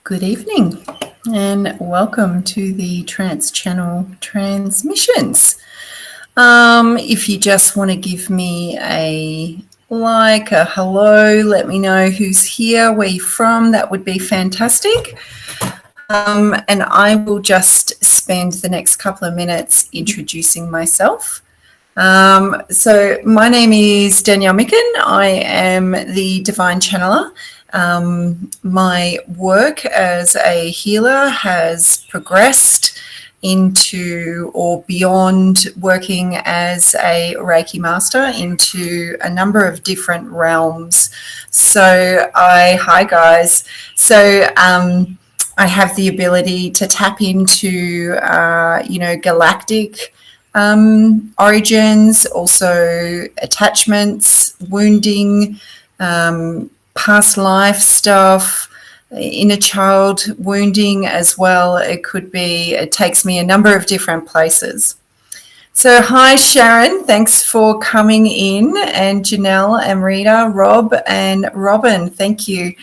Good evening and welcome to the Trance channel transmissions. If you just want to give me a like, a hello, let me know who's here, where you're from, that would be fantastic. And I will just spend the next couple of minutes introducing myself. So my name is Danielle Micken. I am the Divine Channeler. My work as a healer has progressed into or beyond working as a Reiki master into a number of different realms. So hi guys. So I have the ability to tap into galactic origins, also attachments, wounding, past life stuff, inner child wounding as well. It takes me a number of different places. So hi Sharon, thanks for coming in, and Janelle and Rita, Rob and Robin, thank you.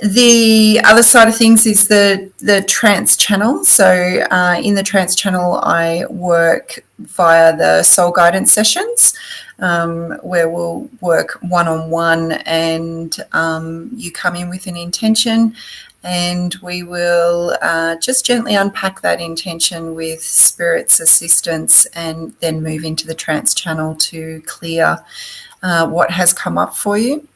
The other side of things is the Trance channel. So in the Trance channel, I work via the soul guidance sessions, where we'll work one-on-one, and you come in with an intention, and we will just gently unpack that intention with Spirit's assistance, and then move into the Trance channel to clear what has come up for you.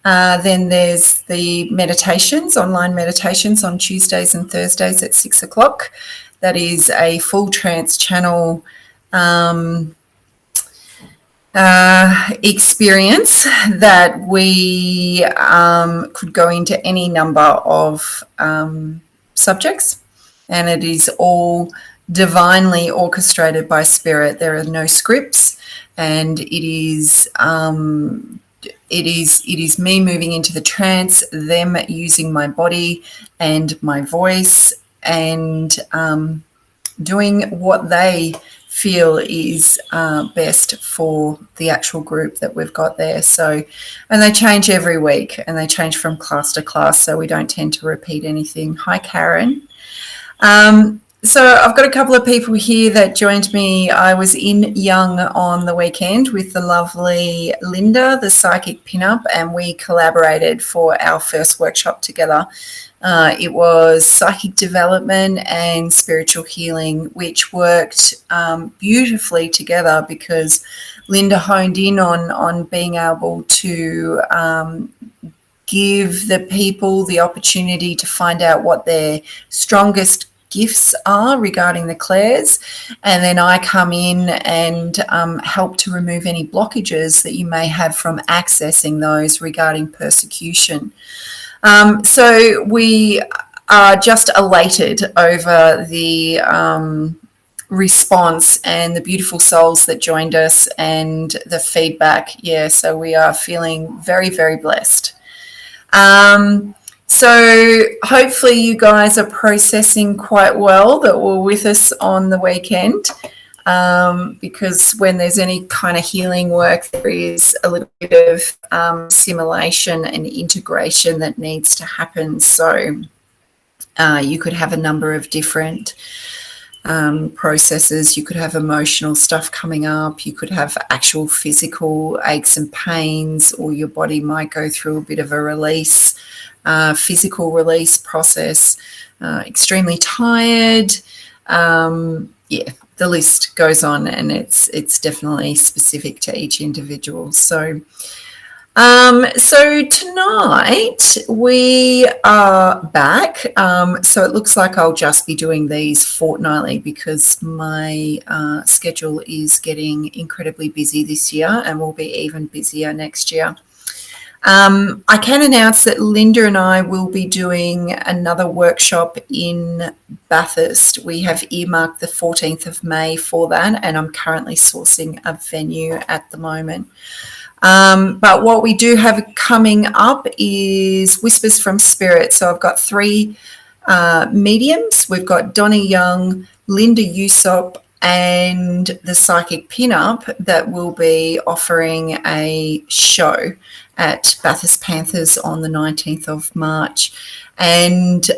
Then there's the meditations, online meditations on Tuesdays and Thursdays at 6 o'clock. That is a full Trance channel experience that we could go into any number of subjects, and it is all divinely orchestrated by Spirit. There are no scripts, and it is me moving into the trance, them using my body and my voice, and doing what they feel is best for the actual group that we've got there. So, and they change every week, and they change from class to class, so we don't tend to repeat anything. Hi, Karen. So I've got a couple of people here that joined me. I was in Young on the weekend with the lovely Linda, the psychic pinup, and we collaborated for our first workshop together. It was psychic development and spiritual healing, which worked beautifully together, because Linda honed in on being able to give the people the opportunity to find out what their strongest gifts are regarding the clairs, and then I come in and help to remove any blockages that you may have from accessing those regarding persecution. So we are just elated over the response and the beautiful souls that joined us and the feedback. Yeah, so we are feeling very, very blessed. So hopefully you guys are processing quite well that were with us on the weekend, because when there's any kind of healing work, there is a little bit of assimilation and integration that needs to happen. So you could have a number of different processes. You could have emotional stuff coming up. You could have actual physical aches and pains, or your body might go through a bit of a release. Physical release process, extremely tired. Yeah, the list goes on, and it's definitely specific to each individual. So tonight we are back. So it looks like I'll just be doing these fortnightly, because my schedule is getting incredibly busy this year, and will be even busier next year. I can announce that Linda and I will be doing another workshop in Bathurst. We have earmarked the 14th of May for that, and I'm currently sourcing a venue at the moment. But what we do have coming up is Whispers from Spirit. So I've got 3 mediums. We've got Donnie Young, Linda Usop, and the psychic pinup that will be offering a show. at Bathurst Panthers on the 19th of March. And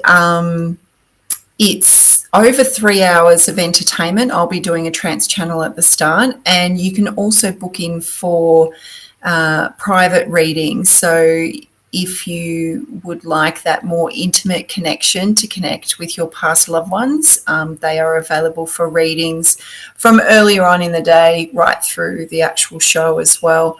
it's over 3 hours of entertainment. I'll be doing a trance channel at the start, and you can also book in for private readings. So if you would like that more intimate connection to connect with your past loved ones, they are available for readings from earlier on in the day right through the actual show as well.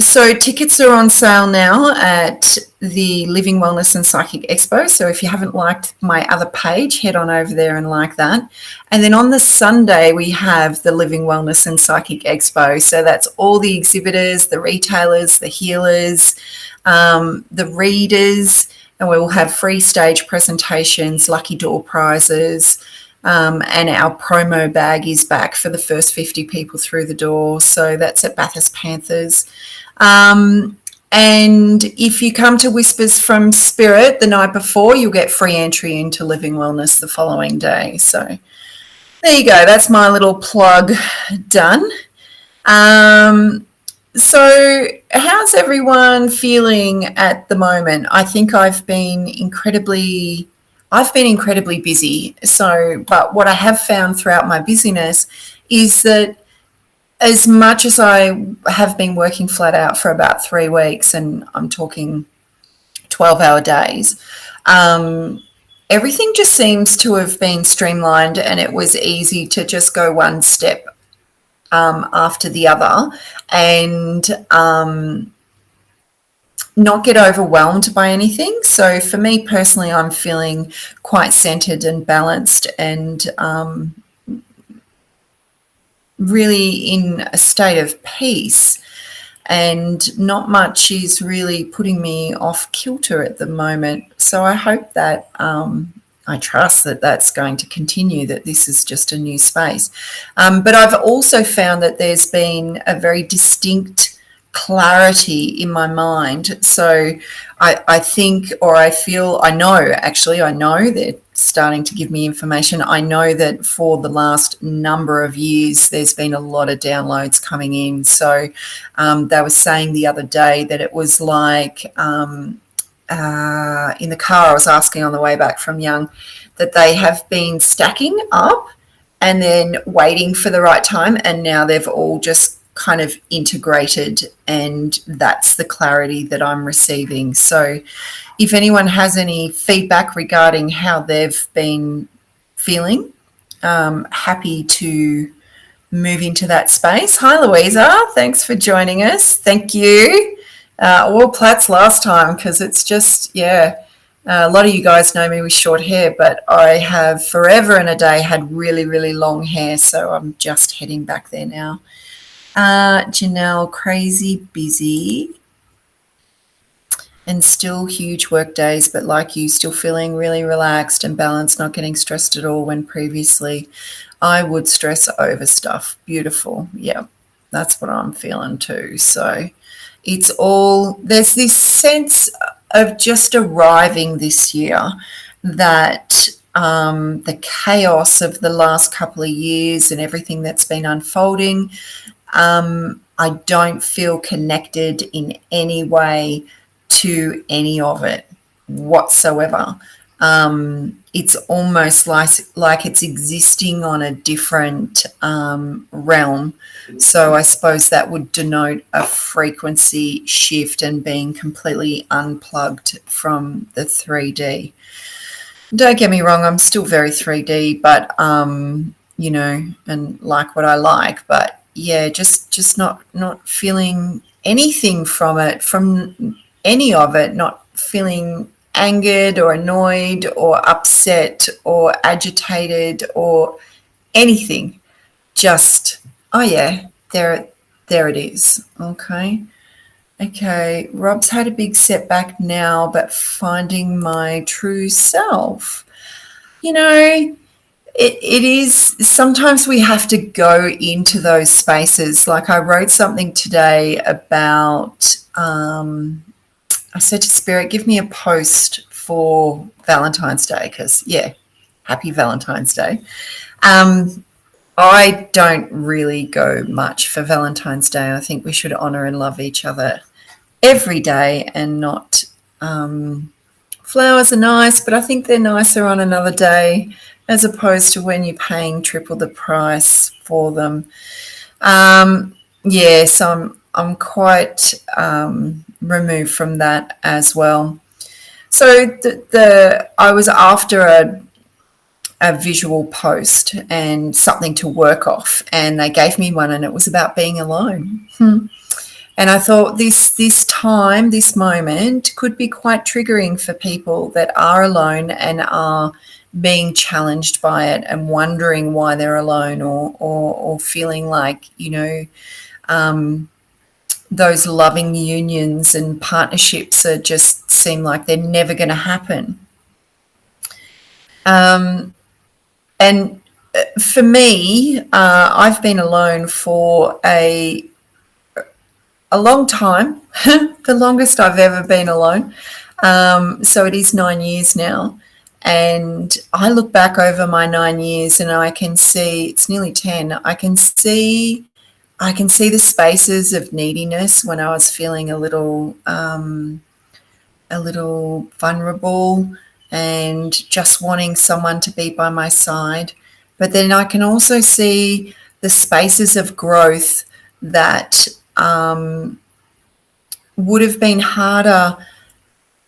So tickets are on sale now at the Living Wellness and Psychic Expo. So if you haven't liked my other page, head on over there and like that. And then on the Sunday, we have the Living Wellness and Psychic Expo. So that's all the exhibitors, the retailers, the healers, the readers, and we will have free stage presentations, lucky door prizes, and our promo bag is back for the first 50 people through the door. So that's at Bathurst Panthers. And if you come to Whispers from Spirit the night before, you'll get free entry into Living Wellness the following day. So there you go. That's my little plug done. So how's everyone feeling at the moment? I think I've been incredibly busy. So, but what I have found throughout my busyness is that as much as I have been working flat out for about 3 weeks, and I'm talking 12-hour days, everything just seems to have been streamlined, and it was easy to just go one step after the other and not get overwhelmed by anything. So for me personally, I'm feeling quite centered and balanced and really in a state of peace, and not much is really putting me off kilter at the moment. So I hope that I trust that that's going to continue, that this is just a new space. But I've also found that there's been a very distinct clarity in my mind. So I think, or I feel, I know they're starting to give me information. I know that for the last number of years, there's been a lot of downloads coming in. So they were saying the other day that it was like in the car, I was asking on the way back from Young, that they have been stacking up and then waiting for the right time, and now they've all just kind of integrated, and that's the clarity that I'm receiving. So if anyone has any feedback regarding how they've been feeling, happy to move into that space. Hi, Louisa. Thanks for joining us. Thank you. All plaits last time, because it's just, a lot of you guys know me with short hair, but I have forever and a day had really, really long hair. So I'm just heading back there now. Janelle, crazy busy and still huge work days, but like you, still feeling really relaxed and balanced, not getting stressed at all, when previously I would stress over stuff. Beautiful. Yeah, that's what I'm feeling too. So it's all, there's this sense of just arriving this year that the chaos of the last couple of years and everything that's been unfolding, I don't feel connected in any way to any of it whatsoever. It's almost like it's existing on a different realm. So I suppose that would denote a frequency shift and being completely unplugged from the 3D. Don't get me wrong, I'm still very 3D, but, and like what I like, but yeah, just not feeling anything from it, from any of it, not feeling angered or annoyed or upset or agitated or anything. Just, oh yeah, there it is. Okay. Rob's had a big setback now, but finding my true self. It is, sometimes we have to go into those spaces. Like I wrote something today about, I said to Spirit, give me a post for Valentine's Day, because, happy Valentine's Day. I don't really go much for Valentine's Day. I think we should honour and love each other every day and not flowers are nice, but I think they're nicer on another day as opposed to when you're paying triple the price for them. So I'm quite removed from that as well. So I was after a visual post and something to work off, and they gave me one, and it was about being alone. And I thought this moment could be quite triggering for people that are alone and are being challenged by it and wondering why they're alone, or feeling like, those loving unions and partnerships are just seem like they're never going to happen. And for me, I've been alone for a long time, the longest I've ever been alone. So it is 9 years now. And I look back over my 9 years and I can see, it's nearly 10, I can see the spaces of neediness when I was feeling a little vulnerable and just wanting someone to be by my side. But then I can also see the spaces of growth that would have been harder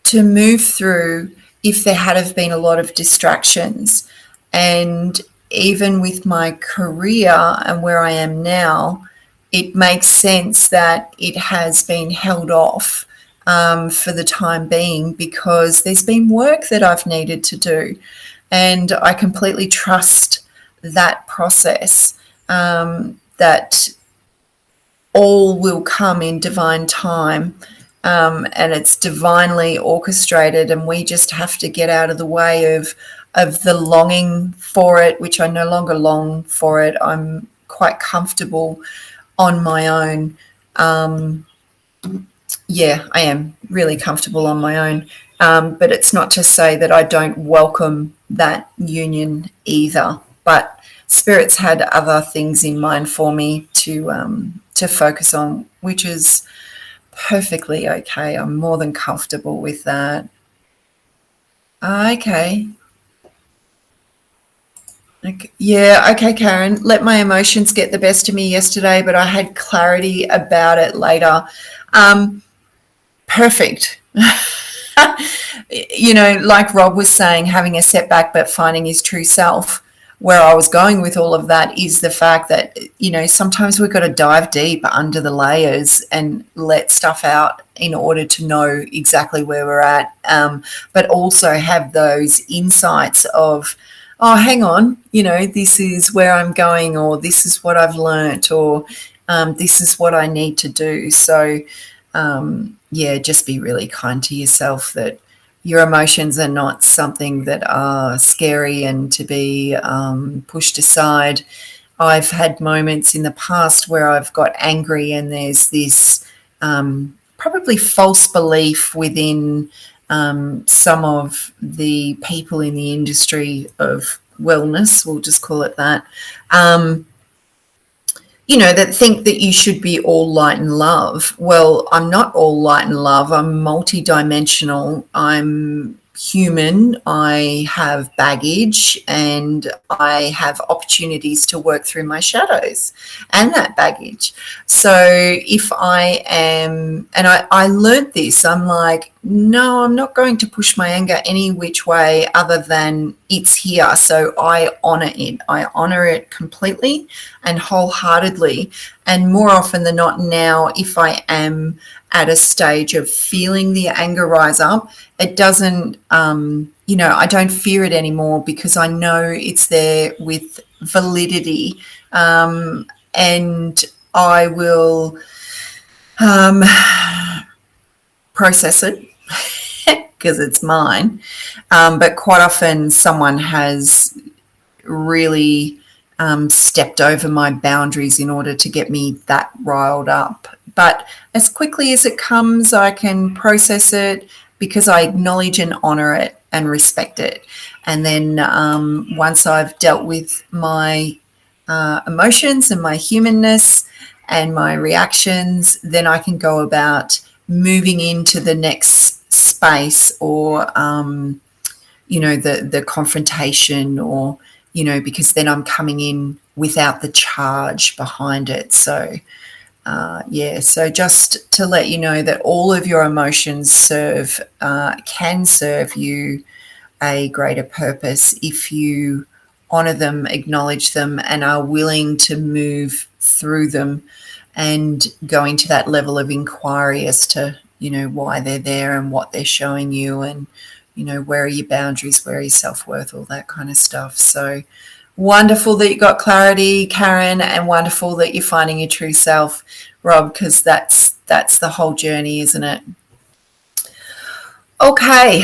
to move through if there had have been a lot of distractions. And even with my career and where I am now, it makes sense that it has been held off for the time being, because there's been work that I've needed to do, and I completely trust that process, that all will come in divine time, and it's divinely orchestrated, and we just have to get out of the way of the longing for it, which I no longer long for it. I'm quite comfortable on my own. I am really comfortable on my own. But it's not to say that I don't welcome that union either. But Spirit's had other things in mind for me to focus on, which is perfectly okay. I'm more than comfortable with that. Okay. Yeah, okay, Karen. Let my emotions get the best of me yesterday, but I had clarity about it later. Perfect. Like Rob was saying, having a setback but finding his true self. Where I was going with all of that is the fact that, sometimes we've got to dive deep under the layers and let stuff out in order to know exactly where we're at, but also have those insights of, oh, hang on, this is where I'm going, or this is what I've learnt, or this is what I need to do. So, just be really kind to yourself, that your emotions are not something that are scary and to be pushed aside. I've had moments in the past where I've got angry, and there's this probably false belief within some of the people in the industry of wellness, we'll just call it that, that think that you should be all light and love. Well, I'm not all light and love. I'm multidimensional. I'm human. I have baggage, and I have opportunities to work through my shadows and that baggage. So if I am, and I learnt this, I'm like, no, I'm not going to push my anger any which way other than it's here. So I honor it. I honor it completely and wholeheartedly. And more often than not now, if I am at a stage of feeling the anger rise up, it doesn't, I don't fear it anymore, because I know it's there with validity, and I will process it because it's mine. But quite often someone has really stepped over my boundaries in order to get me that riled up. But as quickly as it comes, I can process it, because I acknowledge and honor it and respect it. And then once I've dealt with my emotions and my humanness and my reactions, then I can go about moving into the next space, or the confrontation, or because then I'm coming in without the charge behind it. So so just to let you know that all of your emotions can serve you a greater purpose if you honor them, acknowledge them, and are willing to move through them and go into that level of inquiry as to, why they're there and what they're showing you, and, where are your boundaries, where are your self-worth, all that kind of stuff. So wonderful that you got clarity, Karen, and wonderful that you're finding your true self, Rob, because that's the whole journey, isn't it? Okay.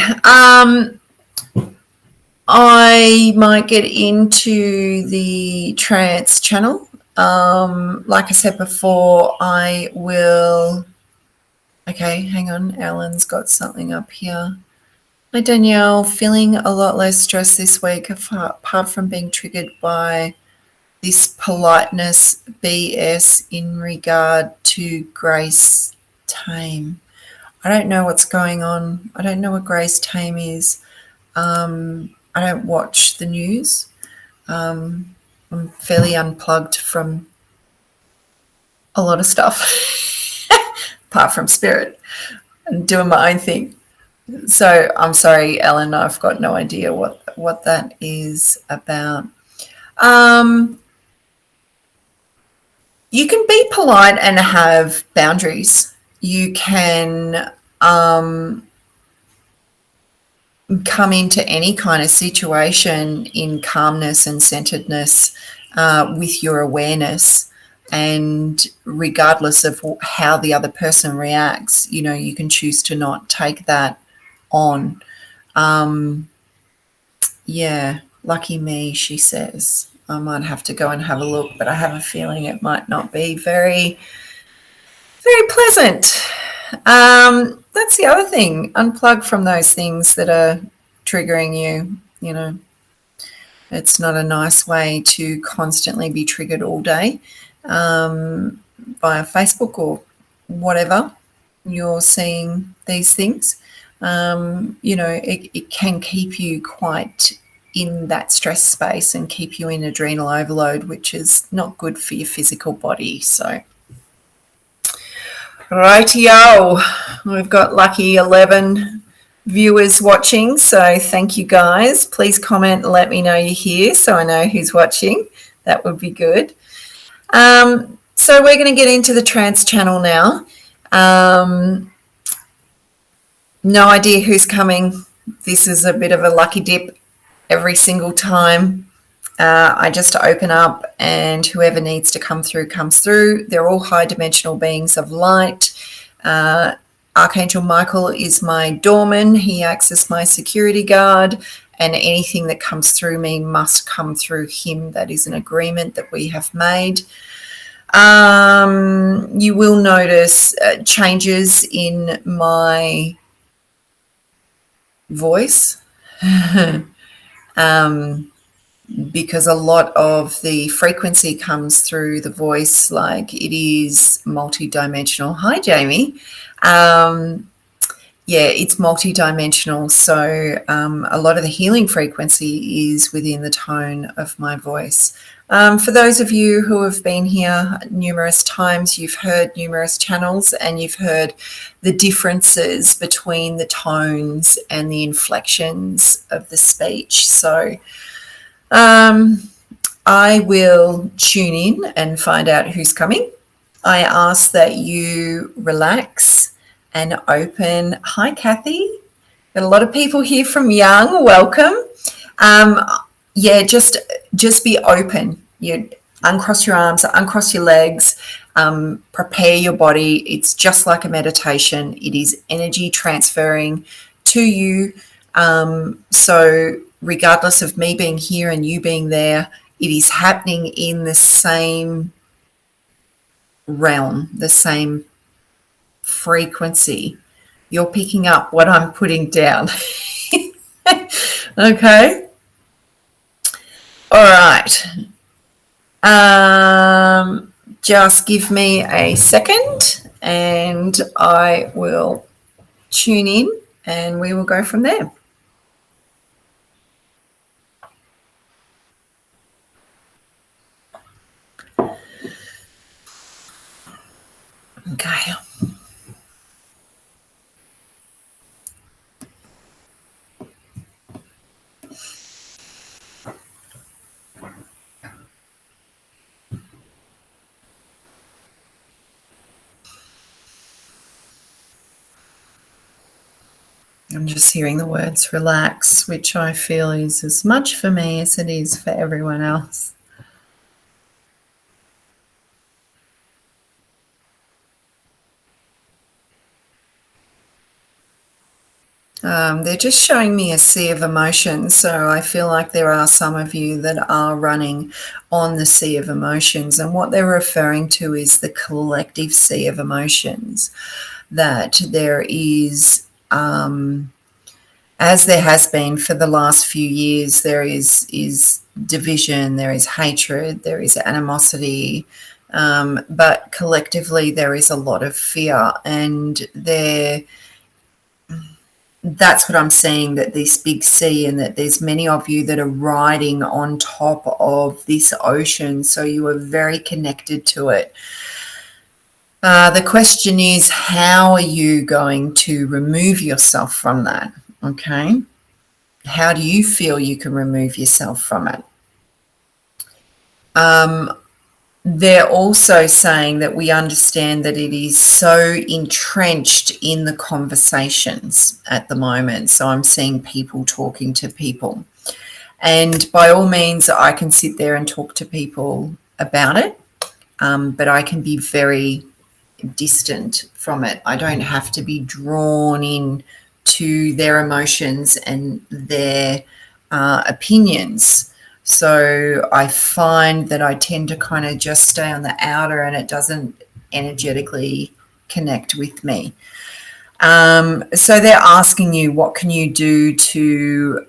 I might get into the trance channel. Like I said before, I will... Okay, hang on. Ellen's got something up here. Hi, Danielle. Feeling a lot less stress this week, apart from being triggered by this politeness BS in regard to Grace Tame. I don't know what's going on. I don't know what Grace Tame is. I don't watch the news. I'm fairly unplugged from a lot of stuff, apart from spirit, and doing my own thing. So I'm sorry, Ellen, I've got no idea what that is about. You can be polite and have boundaries. You can come into any kind of situation in calmness and centeredness with your awareness, and regardless of how the other person reacts, you can choose to not take that on. Lucky me, she says. I might have to go and have a look, but I have a feeling it might not be very, very pleasant. That's the other thing. Unplug from those things that are triggering you. It's not a nice way to constantly be triggered all day via Facebook or whatever you're seeing these things. It can keep you quite in that stress space and keep you in adrenal overload, which is not good for your physical body. So rightio, we've got lucky 11 viewers watching, so thank you guys. Please comment and let me know you're here so I know who's watching. That would be good. So we're going to get into the Trance channel now. No idea who's coming. This is a bit of a lucky dip every single time. I just open up and whoever needs to come through comes through. They're all high dimensional beings of light. Archangel Michael is my doorman. He acts as my security guard, and anything that comes through me must come through him. That is an agreement that we have made. You will notice changes in my voice because a lot of the frequency comes through the voice, like it is multidimensional. Hi, Jamie. It's multidimensional. So a lot of the healing frequency is within the tone of my voice. For those of you who have been here numerous times, you've heard numerous channels and you've heard the differences between the tones and the inflections of the speech. So I will tune in and find out who's coming. I ask that you relax and open. Hi, Kathy. Got a lot of people here from Young. Welcome. Just be open. You uncross your arms, uncross your legs, prepare your body. It's just like a meditation. It is energy transferring to you. So regardless of me being here and you being there, it is happening in the same realm, the same frequency. You're picking up what I'm putting down. Okay. All right. Just give me a second and I will tune in and we will go from there. Okay. I'm just hearing the words relax, which I feel is as much for me as it is for everyone else. They're just showing me a sea of emotions. So I feel like there are some of you that are running on the sea of emotions. And what they're referring to is the collective sea of emotions, that there is, as there has been for the last few years, there is division, there is hatred, there is animosity, but collectively there is a lot of fear, and that's what I'm seeing, that this big sea, and that there's many of you that are riding on top of this ocean, so you are very connected to it. The question is, how are you going to remove yourself from that? Okay. How do you feel you can remove yourself from it? They're also saying that we understand that it is so entrenched in the conversations at the moment. So I'm seeing people talking to people. And by all means, I can sit there and talk to people about it, but I can be very distant from it. I don't have to be drawn in to their emotions and their opinions. So I find that I tend to kind of just stay on the outer, and it doesn't energetically connect with me. So they're asking you, what can you do to,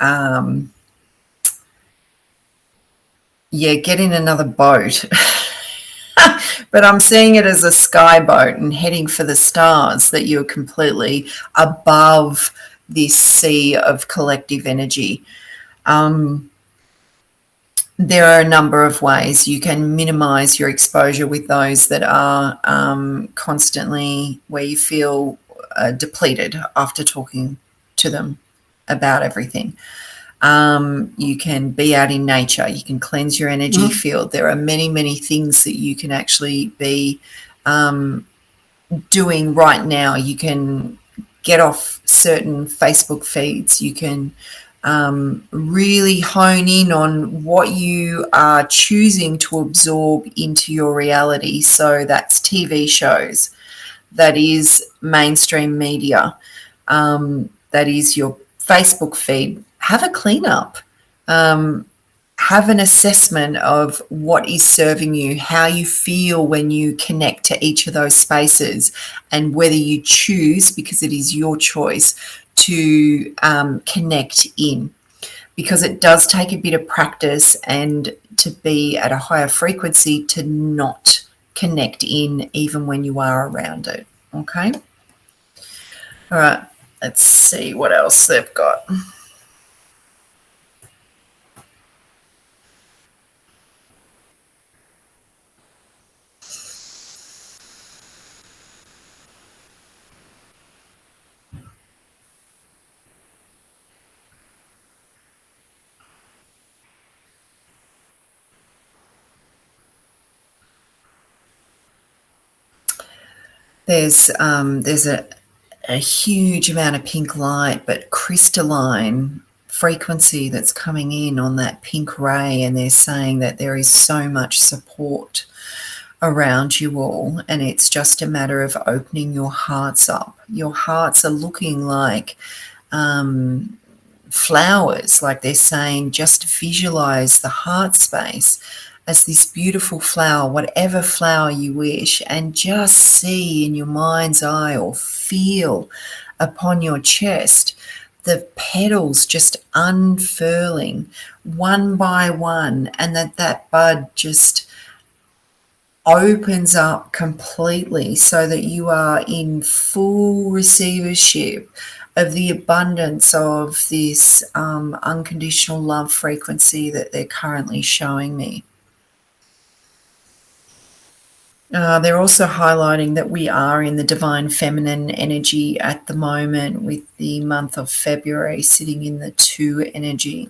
get in another boat? But I'm seeing it as a sky boat and heading for the stars, that you're completely above this sea of collective energy. There are a number of ways you can minimize your exposure with those that are constantly, where you feel depleted after talking to them about everything. You can be out in nature. You can cleanse your energy field. There are many, many things that you can actually be doing right now. You can get off certain Facebook feeds. You can really hone in on what you are choosing to absorb into your reality. So that's TV shows, that is mainstream media, that is your Facebook feed. Have a cleanup. Have an assessment of what is serving you, how you feel when you connect to each of those spaces, and whether you choose, because it is your choice, to connect in. Because it does take a bit of practice and to be at a higher frequency to not connect in, even when you are around it. Okay. All right. Let's see what else they've got. There's a huge amount of pink light, but crystalline frequency that's coming in on that pink ray, and they're saying that there is so much support around you all, and it's just a matter of opening your hearts up. Your hearts are looking like flowers, like they're saying, just visualize the heart space as this beautiful flower, whatever flower you wish, and just see in your mind's eye or feel upon your chest the petals just unfurling one by one, and that bud just opens up completely so that you are in full receivership of the abundance of this unconditional love frequency that they're currently showing me. They're also highlighting that we are in the divine feminine energy at the moment, with the month of February sitting in the 2 energy,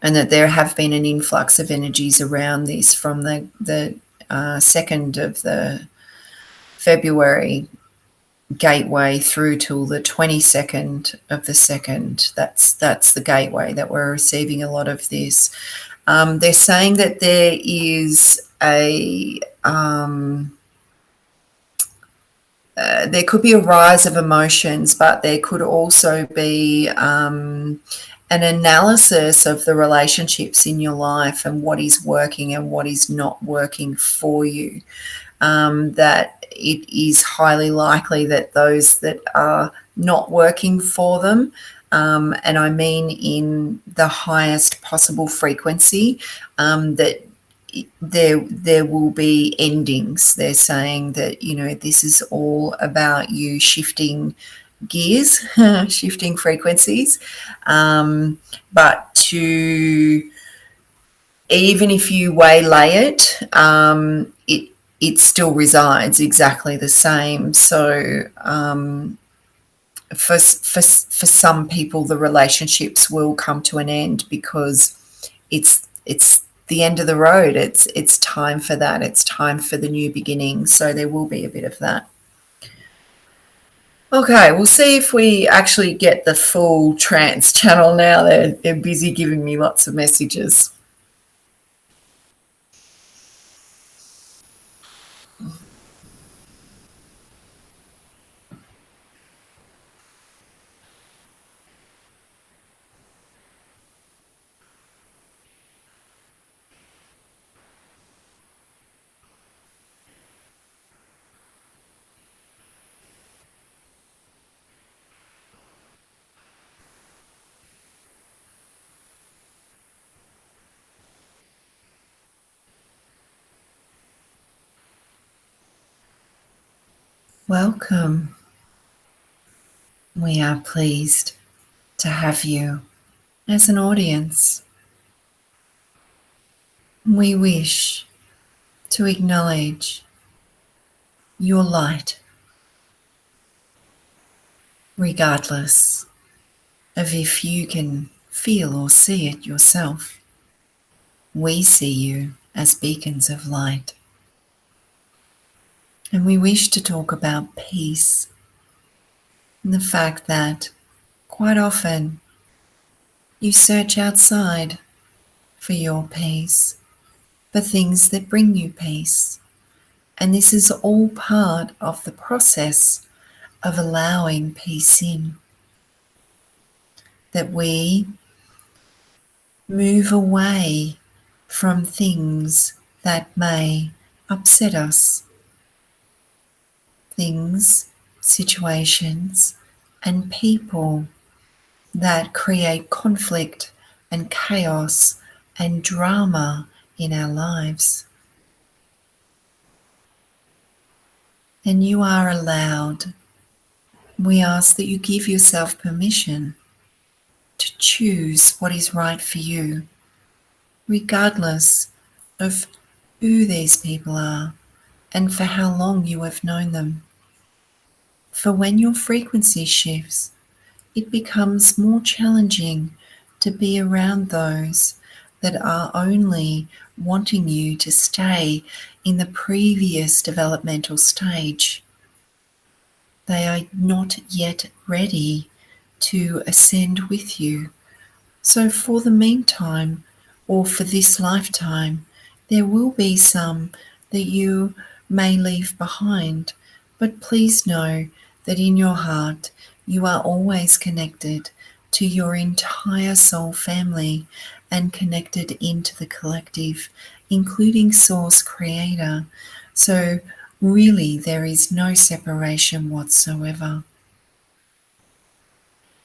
and that there have been an influx of energies around this from the 2nd of the February gateway through till the 22nd of the 2nd. That's the gateway that we're receiving a lot of this. They're saying that there is there could be a rise of emotions, but there could also be an analysis of the relationships in your life and what is working and what is not working for you. That it is highly likely that those that are not working for them, and I mean in the highest possible frequency, that there will be endings. They're saying that, this is all about you shifting gears, shifting frequencies, but to, even if you waylay it, it still resides exactly the same. So for some people, the relationships will come to an end because it's the end of the road. It's time for that. It's time for the new beginning. So there will be a bit of that. Okay, we'll see if we actually get the full trance channel now. They're busy giving me lots of messages. Welcome. We are pleased to have you as an audience. We wish to acknowledge your light, regardless of if you can feel or see it yourself. We see you as beacons of light. And we wish to talk about peace, and the fact that quite often you search outside for your peace, for things that bring you peace. And this is all part of the process of allowing peace in. That we move away from things that may upset us. Things, situations, and people that create conflict and chaos and drama in our lives. And you are allowed. We ask that you give yourself permission to choose what is right for you, regardless of who these people are and for how long you have known them. For when your frequency shifts, it becomes more challenging to be around those that are only wanting you to stay in the previous developmental stage. They are not yet ready to ascend with you. So for the meantime, or for this lifetime, there will be some that you may leave behind. But please know that in your heart, you are always connected to your entire soul family and connected into the collective, including Source Creator. So really, there is no separation whatsoever.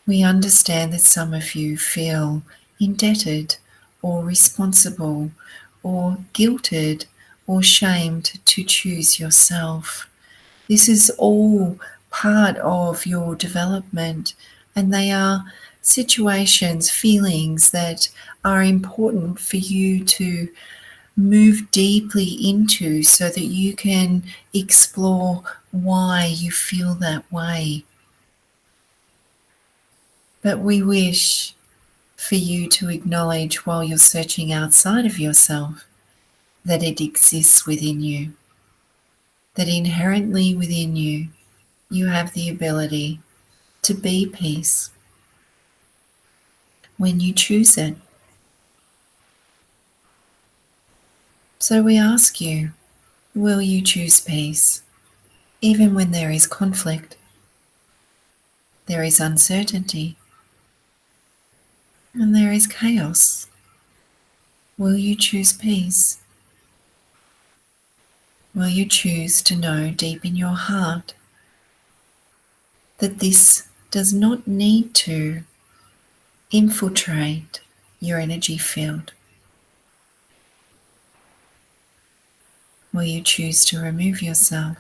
We understand that some of you feel indebted or responsible or guilted or shamed to choose yourself. This is all part of your development, and they are situations, feelings that are important for you to move deeply into so that you can explore why you feel that way. But we wish for you to acknowledge while you're searching outside of yourself that it exists within you, that inherently within you, you have the ability to be peace when you choose it. So we ask you, will you choose peace even when there is conflict, there is uncertainty, and there is chaos? Will you choose peace? Will you choose to know deep in your heart that this does not need to infiltrate your energy field? Will you choose to remove yourself?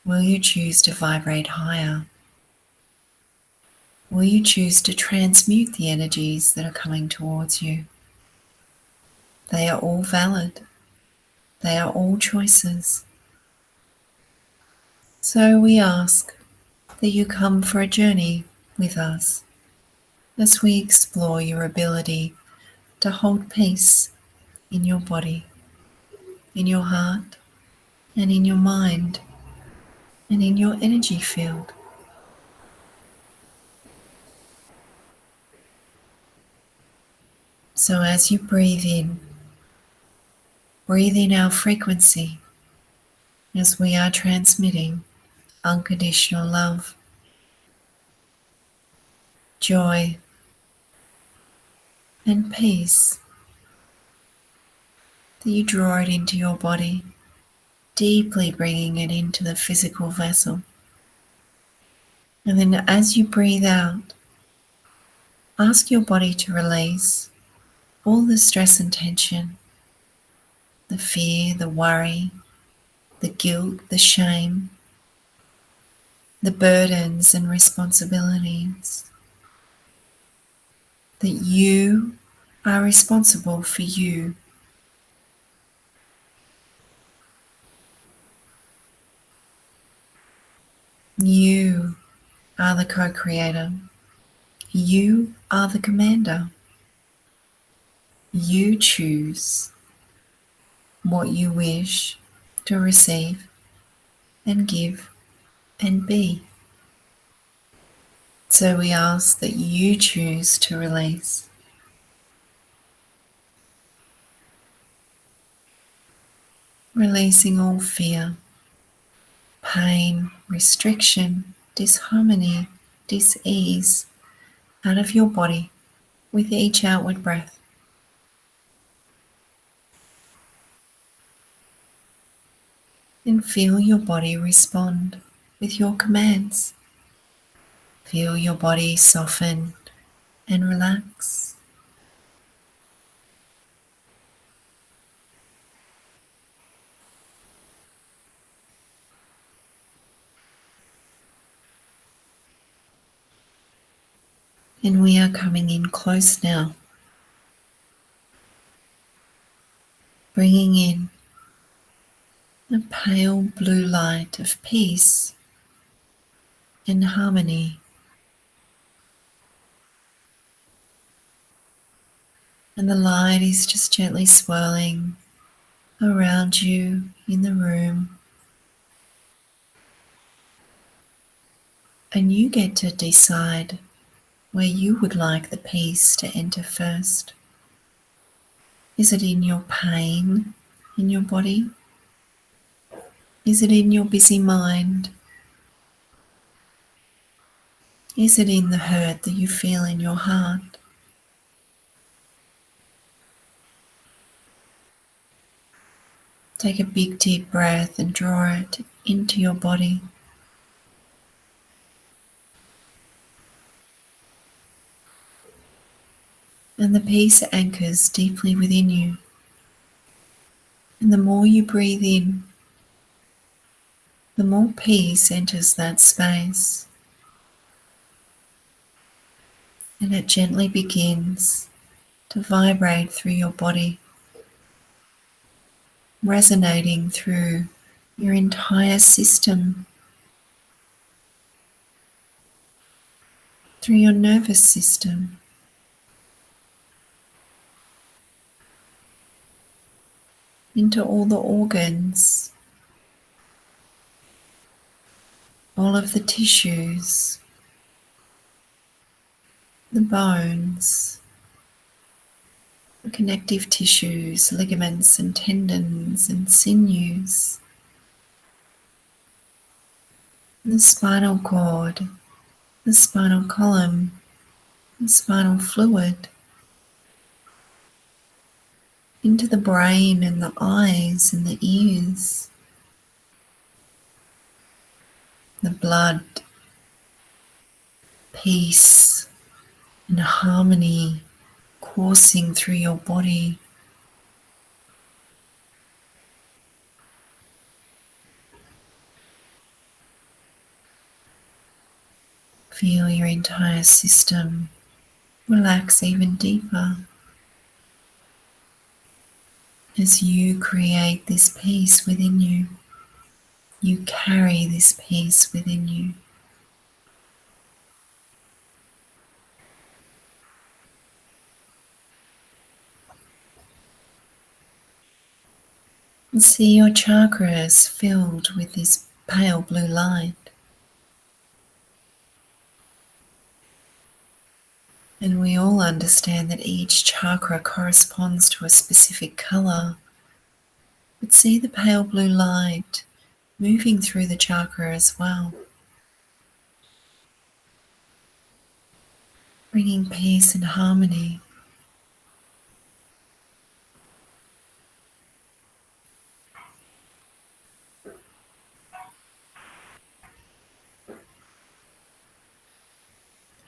Will you choose to vibrate higher? Will you choose to transmute the energies that are coming towards you? They are all valid. They are all choices. So we ask that you come for a journey with us as we explore your ability to hold peace in your body, in your heart, and in your mind, and in your energy field. So as you breathe in our frequency as we are transmitting unconditional love, joy, and peace, that you draw it into your body, deeply bringing it into the physical vessel. And then as you breathe out, ask your body to release all the stress and tension, the fear, the worry, the guilt, the shame, the burdens and responsibilities, that you are responsible for you. You are the co-creator. You are the commander. You choose what you wish to receive and give and be. So we ask that you choose to release. Releasing all fear, pain, restriction, disharmony, dis-ease out of your body with each outward breath. And feel your body respond with your commands. Feel your body soften and relax. And we are coming in close now, bringing in a pale blue light of peace and harmony. And the light is just gently swirling around you in the room. And you get to decide where you would like the peace to enter first. Is it in your pain in your body? Is it in your busy mind? Is it in the hurt that you feel in your heart? Take a big deep breath and draw it into your body. And the peace anchors deeply within you. And the more you breathe in, the more peace enters that space. And it gently begins to vibrate through your body, resonating through your entire system, through your nervous system, into all the organs, all of the tissues, the bones, the connective tissues, ligaments and tendons and sinews, the spinal cord, the spinal column, the spinal fluid, into the brain and the eyes and the ears, the blood, peace and harmony coursing through your body. Feel your entire system relax even deeper as you create this peace within you. You carry this peace within you. And see your chakras filled with this pale blue light. And we all understand that each chakra corresponds to a specific color. But see the pale blue light moving through the chakra as well, bringing peace and harmony.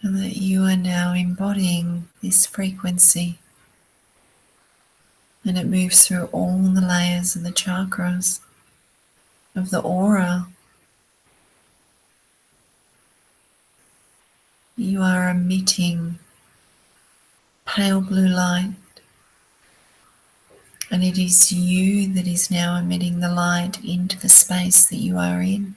And that you are now embodying this frequency, and it moves through all the layers of the chakras of the aura. You are emitting pale blue light, and it is you that is now emitting the light into the space that you are in,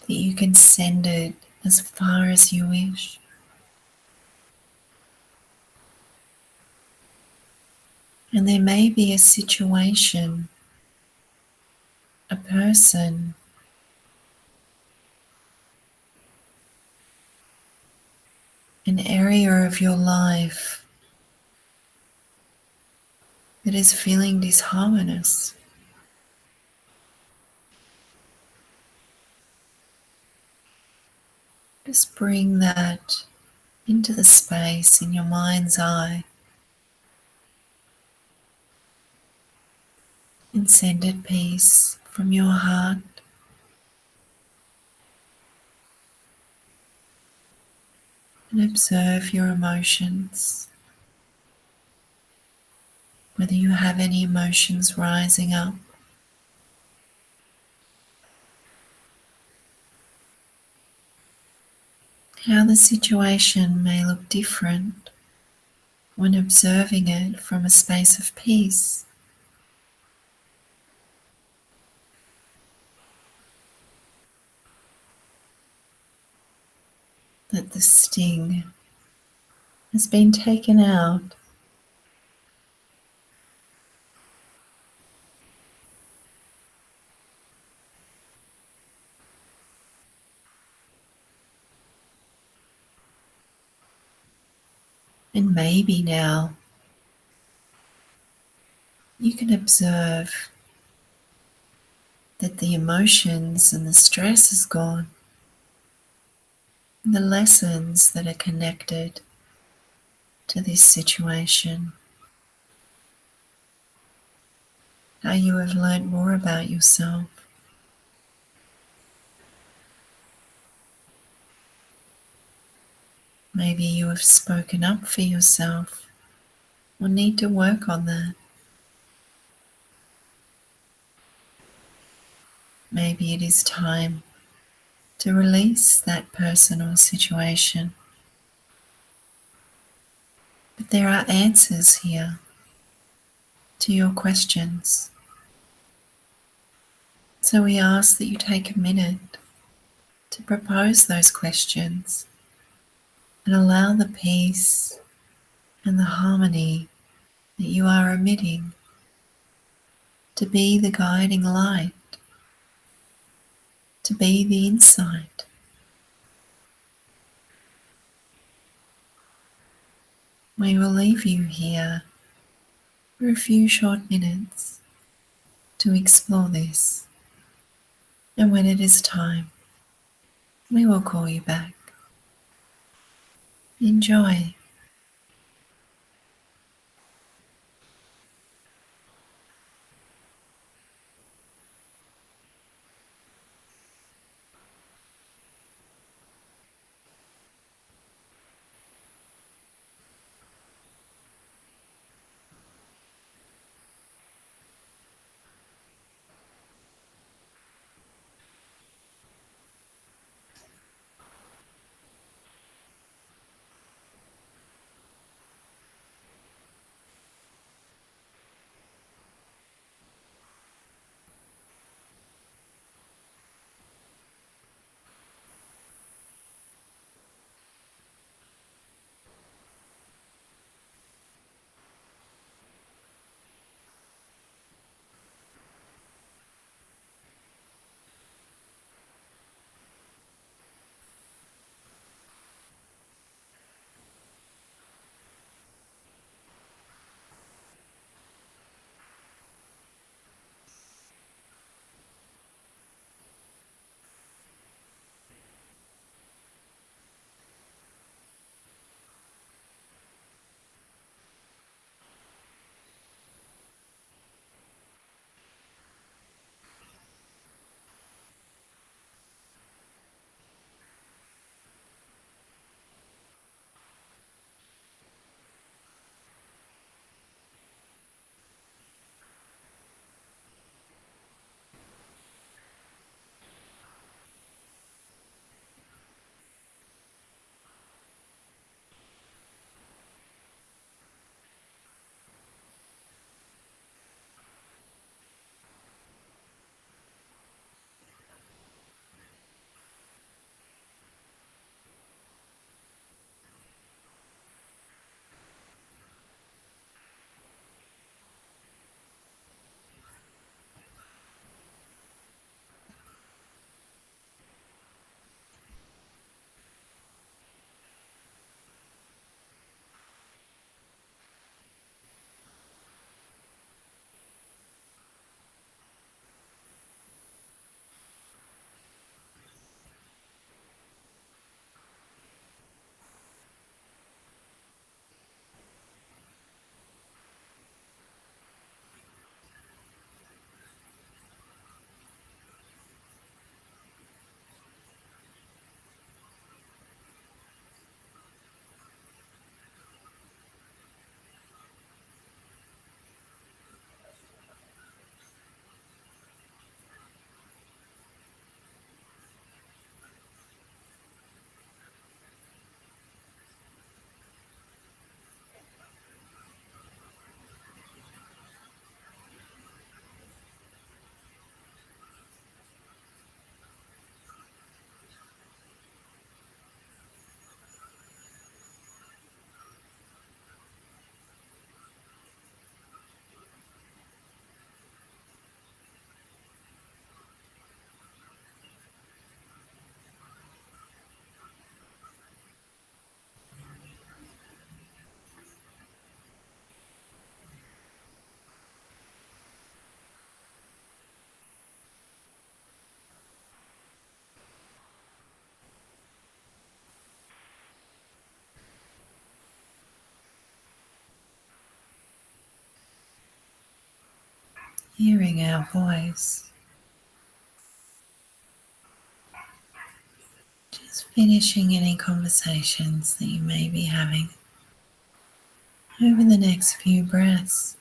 that you can send it as far as you wish. And there may be a situation, a person, an area of your life that is feeling disharmonious. Just bring that into the space in your mind's eye and send it peace from your heart. And observe your emotions, whether you have any emotions rising up. How the situation may look different when observing it from a space of peace. That the sting has been taken out. And maybe now you can observe that the emotions and the stress is gone. And the lessons that are connected to this situation. How you have learned more about yourself. Maybe you have spoken up for yourself. or need to work on that. Maybe it is time to release that person or situation. But there are answers here to your questions. So we ask that you take a minute to propose those questions and allow the peace and the harmony that you are emitting to be the guiding light, to be the insight. We will leave you here for a few short minutes to explore this, and when it is time, we will call you back. Enjoy. Hearing our voice, just finishing any conversations that you may be having over the next few breaths.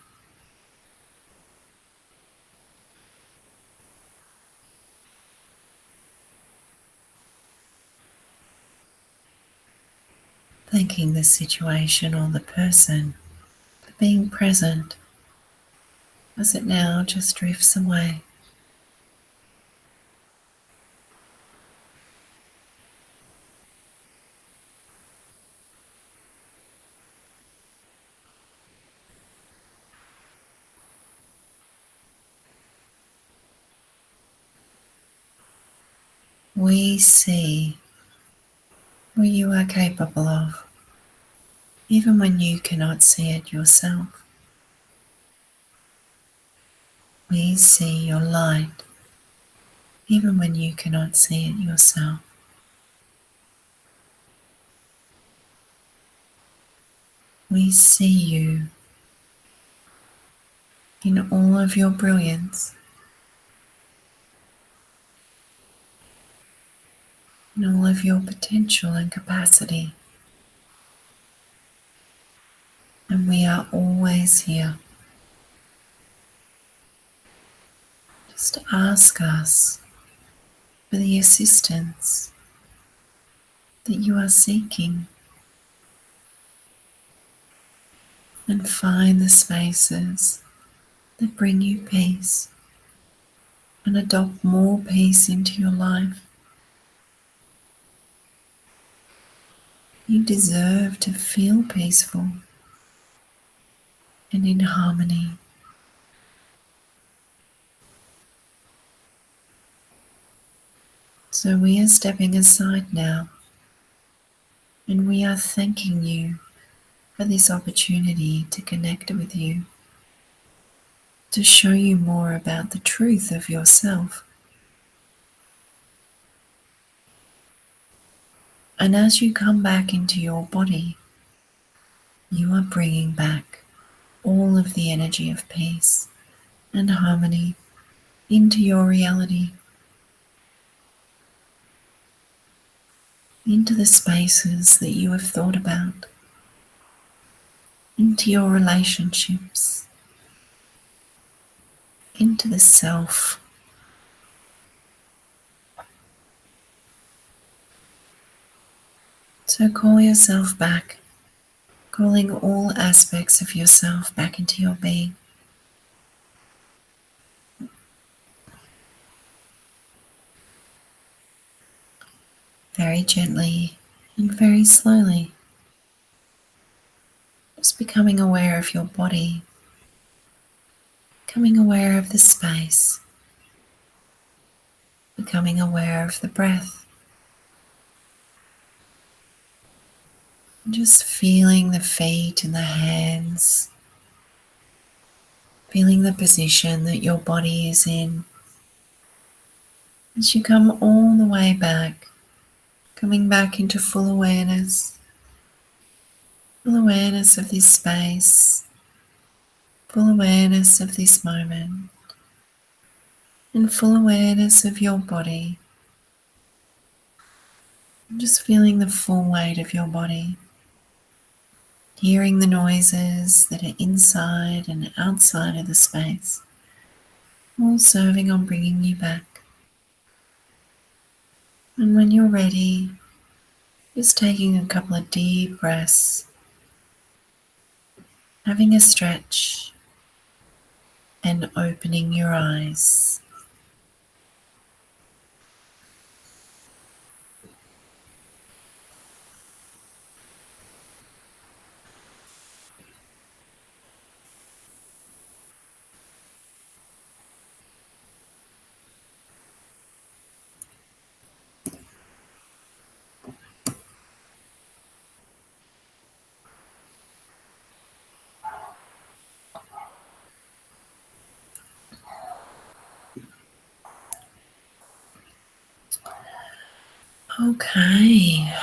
Thanking the situation or the person for being present as it now just drifts away. We see what you are capable of, even when you cannot see it yourself. We see your light, even when you cannot see it yourself. We see you in all of your brilliance, in all of your potential and capacity. And we are always here. Just ask us for the assistance that you are seeking and find the spaces that bring you peace and adopt more peace into your life. You deserve to feel peaceful and in harmony. So we are stepping aside now, and we are thanking you for this opportunity to connect with you, to show you more about the truth of yourself. And as you come back into your body, you are bringing back all of the energy of peace and harmony into your reality, into the spaces that you have thought about, into your relationships, into the self. So call yourself back, calling all aspects of yourself back into your being. Very gently and very slowly, just becoming aware of your body, becoming aware of the space, becoming aware of the breath, and just feeling the feet and the hands, feeling the position that your body is in as you come all the way back, coming back into full awareness of this space, full awareness of this moment, and full awareness of your body. Just feeling the full weight of your body, hearing the noises that are inside and outside of the space, all serving on bringing you back. And when you're ready, just taking a couple of deep breaths, having a stretch, and opening your eyes. Okay.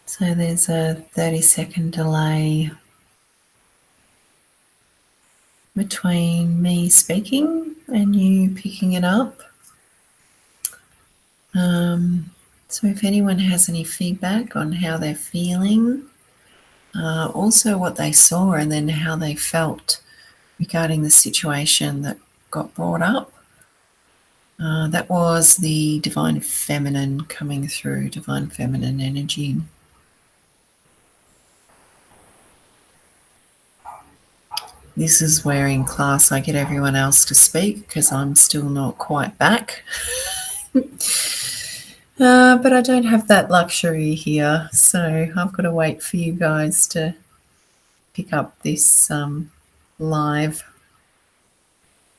So there's a 30-second delay between me speaking and you picking it up. So if anyone has any feedback on how they're feeling, also what they saw and then how they felt regarding the situation that got brought up. That was the Divine Feminine coming through, Divine Feminine energy. This is where in class I get everyone else to speak because I'm still not quite back. But I don't have that luxury here, so I've got to wait for you guys to pick up this live.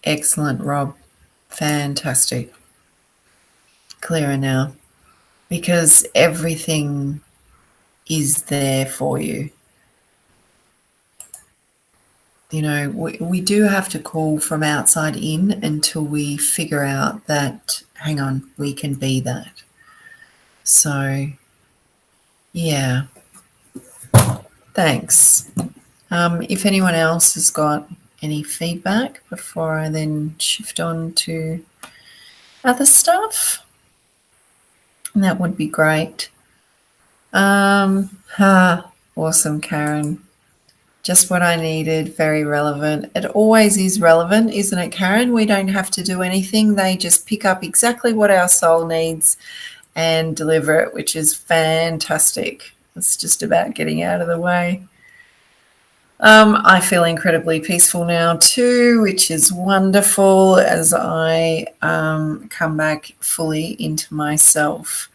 Excellent, Rob. Fantastic. Clearer now, because everything is there for you. You know, we do have to call from outside in until we figure out that, hang on, we can be that. So, yeah. Thanks. If anyone else has got any feedback before I then shift on to other stuff, that would be great. Awesome, Karen. Just what I needed, very relevant. It always is relevant, isn't it, Karen? We don't have to do anything. They just pick up exactly what our soul needs and deliver it, which is fantastic. It's just about getting out of the way. I feel incredibly peaceful now too, which is wonderful as I come back fully into myself.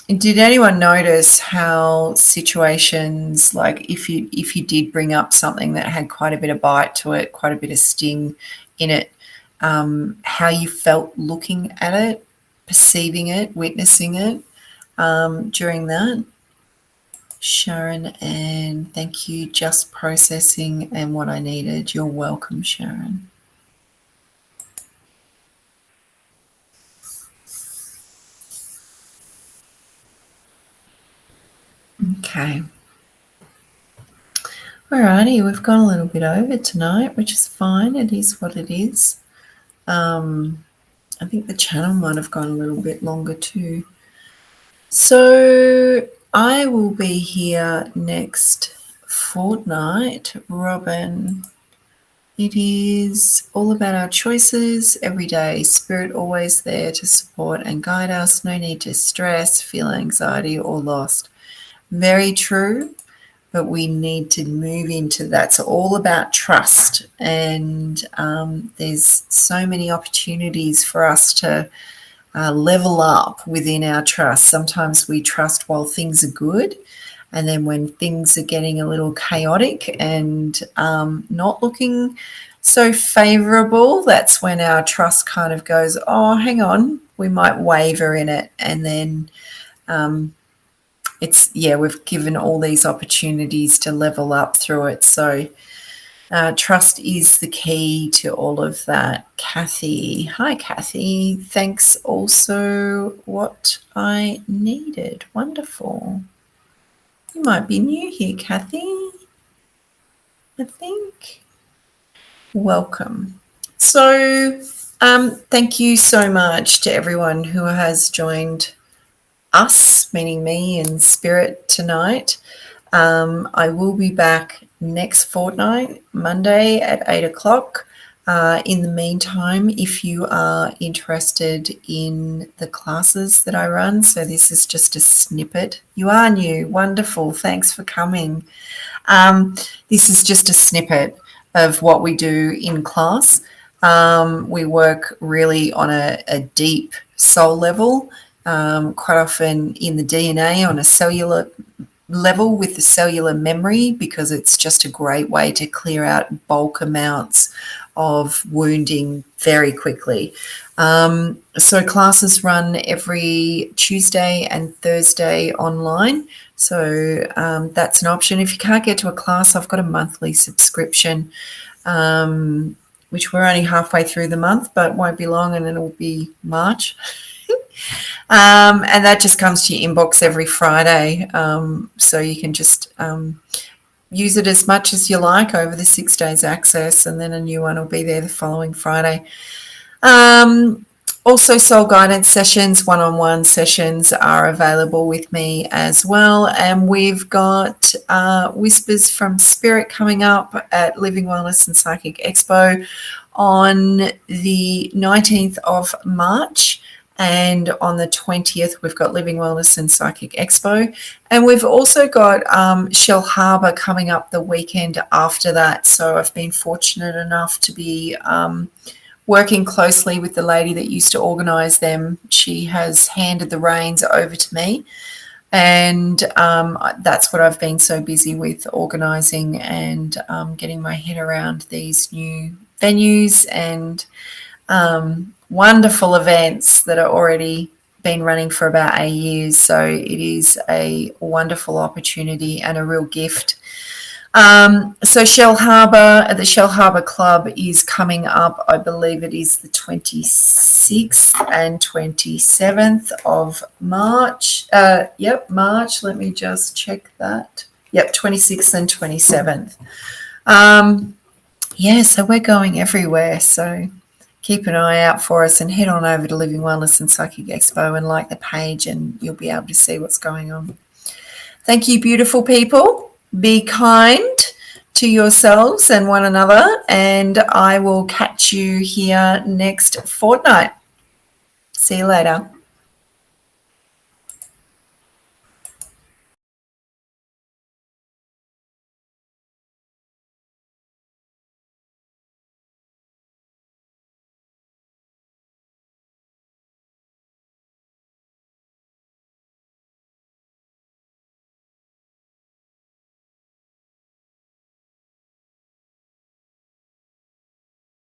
Did anyone notice how situations, like if you did bring up something that had quite a bit of bite to it, quite a bit of sting in it, how you felt looking at it, perceiving it, witnessing it during that? Sharon, and thank you, just processing and what I needed. You're welcome, Sharon. Okay. Alrighty, we've gone a little bit over tonight, which is fine. It is what it is. I think the channel might have gone a little bit longer too. So I will be here next fortnight, Robin. It is all about our choices every day. Spirit always there to support and guide us. No need to stress, feel anxiety or lost. Very true, but we need to move into that. It's all about trust, and there's so many opportunities for us to level up within our trust. Sometimes we trust while things are good, and then when things are getting a little chaotic and not looking so favorable, that's when our trust kind of goes, oh, hang on, we might waver in it. And then we've given all these opportunities to level up through it. So trust is the key to all of that. Kathy, hi Kathy, thanks also what I needed. Wonderful. You might be new here, Kathy, I think. Welcome. So thank you so much to everyone who has joined us, meaning me and Spirit, tonight. I will be back next fortnight, Monday at 8 o'clock. In the meantime, if you are interested in the classes that I run, so this is just a snippet. You are new. Wonderful. Thanks for coming. This is just a snippet of what we do in class. We work really on a deep soul level, quite often in the DNA on a cellular level with the cellular memory, because it's just a great way to clear out bulk amounts of wounding very quickly. So classes run every Tuesday and Thursday online. So that's an option. If you can't get to a class, I've got a monthly subscription, which we're only halfway through the month, but won't be long, and it'll be March. And that just comes to your inbox every Friday. So you can just use it as much as you like over the 6 days access, and then a new one will be there the following Friday. Also, soul guidance sessions, one-on-one sessions are available with me as well. And we've got Whispers from Spirit coming up at Living Wellness and Psychic Expo on the 19th of March. And on the 20th, we've got Living Wellness and Psychic Expo. And we've also got Shell Harbour coming up the weekend after that. So I've been fortunate enough to be working closely with the lady that used to organise them. She has handed the reins over to me. And that's what I've been so busy with, organising and getting my head around these new venues and wonderful events that are already been running for about 8 years. So it is a wonderful opportunity and a real gift. So Shell Harbour, the Shell Harbour Club is coming up. I believe it is the 26th and 27th of March. March. Let me just check that. 26th and 27th. So we're going everywhere. So keep an eye out for us and head on over to Living Wellness and Psychic Expo and like the page, and you'll be able to see what's going on. Thank you, beautiful people. Be kind to yourselves and one another, and I will catch you here next fortnight. See you later.